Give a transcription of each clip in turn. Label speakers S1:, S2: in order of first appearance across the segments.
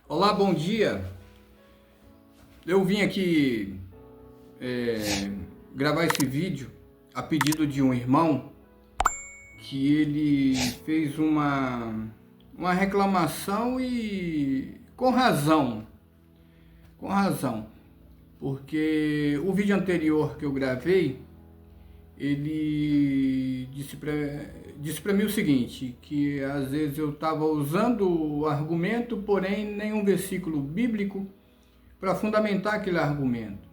S1: Olá, bom dia. Eu vim aqui gravar esse vídeo a pedido de um irmão que ele fez uma reclamação e com razão, porque o vídeo anterior que eu gravei, ele disse para mim o seguinte, que às vezes eu estava usando o argumento, porém nenhum versículo bíblico para fundamentar aquele argumento.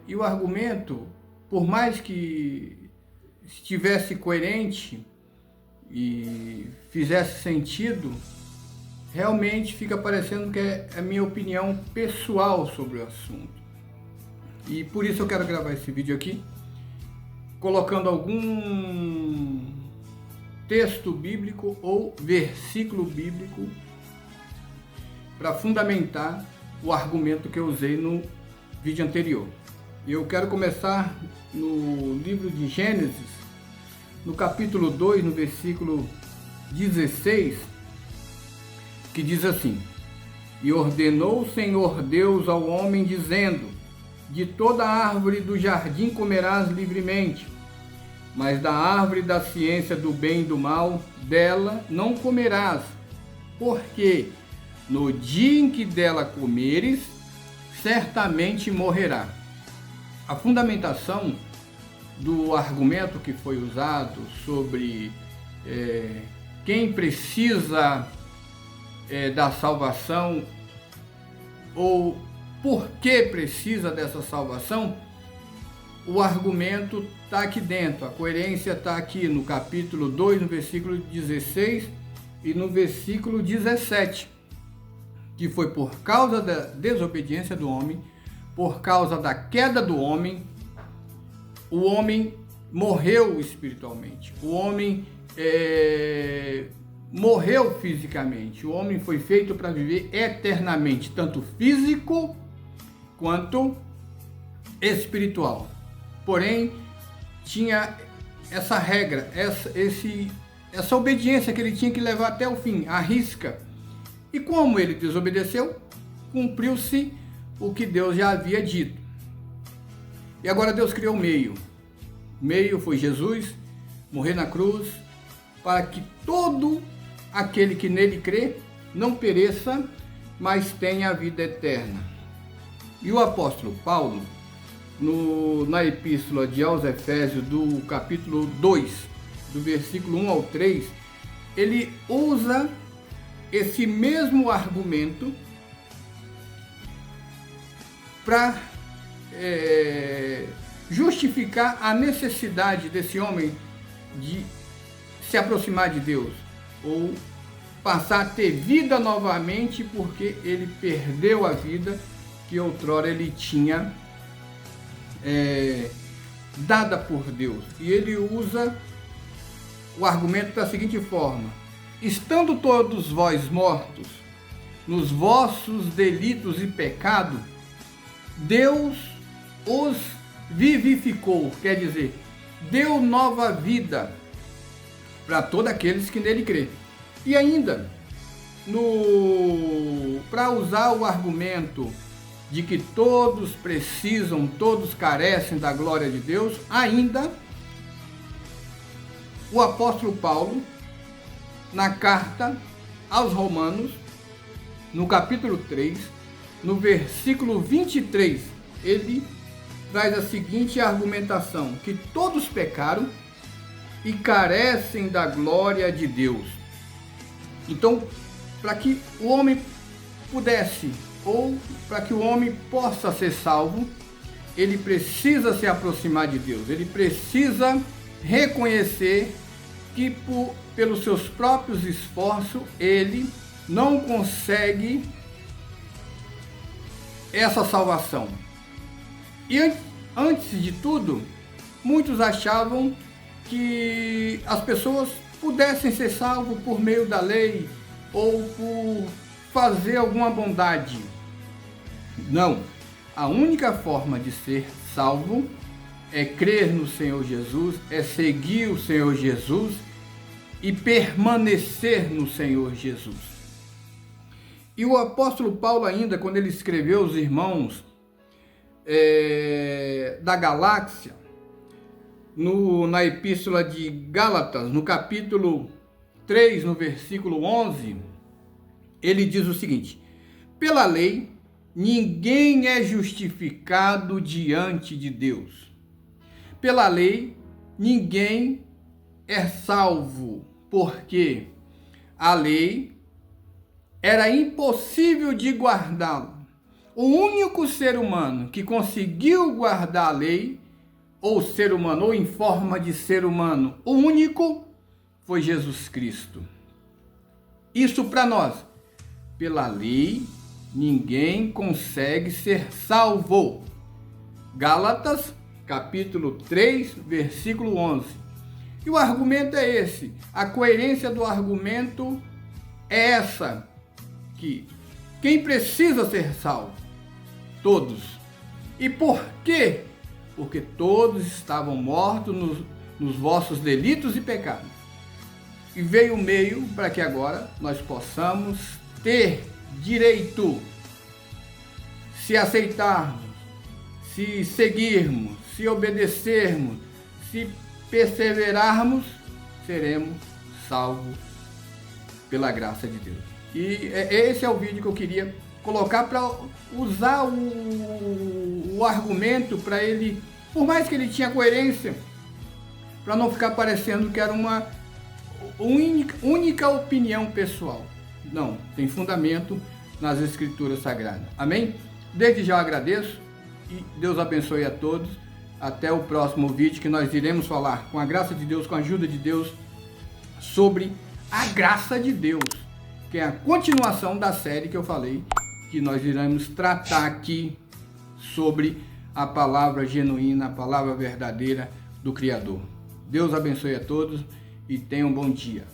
S1: E o argumento, por mais que estivesse coerente e fizesse sentido, realmente fica parecendo que é a minha opinião pessoal sobre o assunto. E por isso eu quero gravar esse vídeo aqui, colocando algum texto bíblico ou versículo bíblico para fundamentar o argumento que eu usei no vídeo anterior. Eu quero começar no livro de Gênesis, no capítulo 2, no versículo 16, que diz assim: E ordenou o Senhor Deus ao homem, dizendo: De toda árvore do jardim comerás livremente, mas da árvore da ciência do bem e do mal, dela não comerás, porque no dia em que dela comeres, certamente morrerá. A fundamentação do argumento que foi usado sobre quem precisa da salvação ou por que precisa dessa salvação, o argumento está aqui dentro, a coerência está aqui no capítulo 2, no versículo 16 e no versículo 17, que foi por causa da desobediência do homem, por causa da queda do homem, o homem morreu espiritualmente, o homem morreu fisicamente, o homem foi feito para viver eternamente, tanto físico quanto espiritual. Porém, tinha essa regra, essa obediência que ele tinha que levar até o fim, à risca. E como ele desobedeceu, cumpriu-se o que Deus já havia dito. E agora Deus criou o meio. O meio foi Jesus morrer na cruz, para que todo aquele que nele crê não pereça, mas tenha a vida eterna. E o apóstolo Paulo, na epístola aos Efésios, do capítulo 2, do versículo 1 ao 3, ele usa esse mesmo argumento para justificar a necessidade desse homem de se aproximar de Deus, ou passar a ter vida novamente, porque ele perdeu a vida que outrora ele tinha dada por Deus. E ele usa o argumento da seguinte forma: estando todos vós mortos nos vossos delitos e pecado, Deus os vivificou, quer dizer, deu nova vida para todos aqueles que nele crê. E ainda, para usar o argumento de que todos precisam, todos carecem da glória de Deus, ainda o apóstolo Paulo, na carta aos Romanos, no capítulo 3, no versículo 23, ele traz a seguinte argumentação: que todos pecaram e carecem da glória de Deus. Então, para que o homem pudesse, ou para que o homem possa ser salvo, ele precisa se aproximar de Deus, ele precisa reconhecer que pelos seus próprios esforços ele não consegue essa salvação. E antes de tudo, muitos achavam que as pessoas pudessem ser salvos por meio da lei ou por fazer alguma bondade. Não, a única forma de ser salvo é crer no Senhor Jesus, é seguir o Senhor Jesus e permanecer no Senhor Jesus. E o apóstolo Paulo ainda, quando ele escreveu aos irmãos da galáxia, na epístola de Gálatas, no capítulo 3, no versículo 11, ele diz o seguinte: pela lei, ninguém é justificado diante de Deus. Pela lei, ninguém é salvo, porque a lei era impossível de guardá-la. O único ser humano que conseguiu guardar a lei, ou ser humano, ou em forma de ser humano, o único foi Jesus Cristo. Isso para nós. Pela lei, ninguém consegue ser salvo. Gálatas, capítulo 3, versículo 11. E o argumento é esse. A coerência do argumento é essa, que quem precisa ser salvo? Todos. E por quê? Porque todos estavam mortos nos vossos delitos e pecados. E veio o meio para que agora nós possamos ter direito, se aceitarmos, se seguirmos, se obedecermos, se perseverarmos, seremos salvos pela graça de Deus. E esse é o vídeo que eu queria colocar para usar o argumento para ele, por mais que ele tinha coerência, para não ficar parecendo que era uma única opinião pessoal. Não, tem fundamento nas Escrituras Sagradas. Amém? Desde já agradeço e Deus abençoe a todos. Até o próximo vídeo, que nós iremos falar, com a graça de Deus, com a ajuda de Deus, sobre a graça de Deus, que é a continuação da série que eu falei, que nós iremos tratar aqui sobre a palavra genuína, a palavra verdadeira do Criador. Deus abençoe a todos e tenham um bom dia.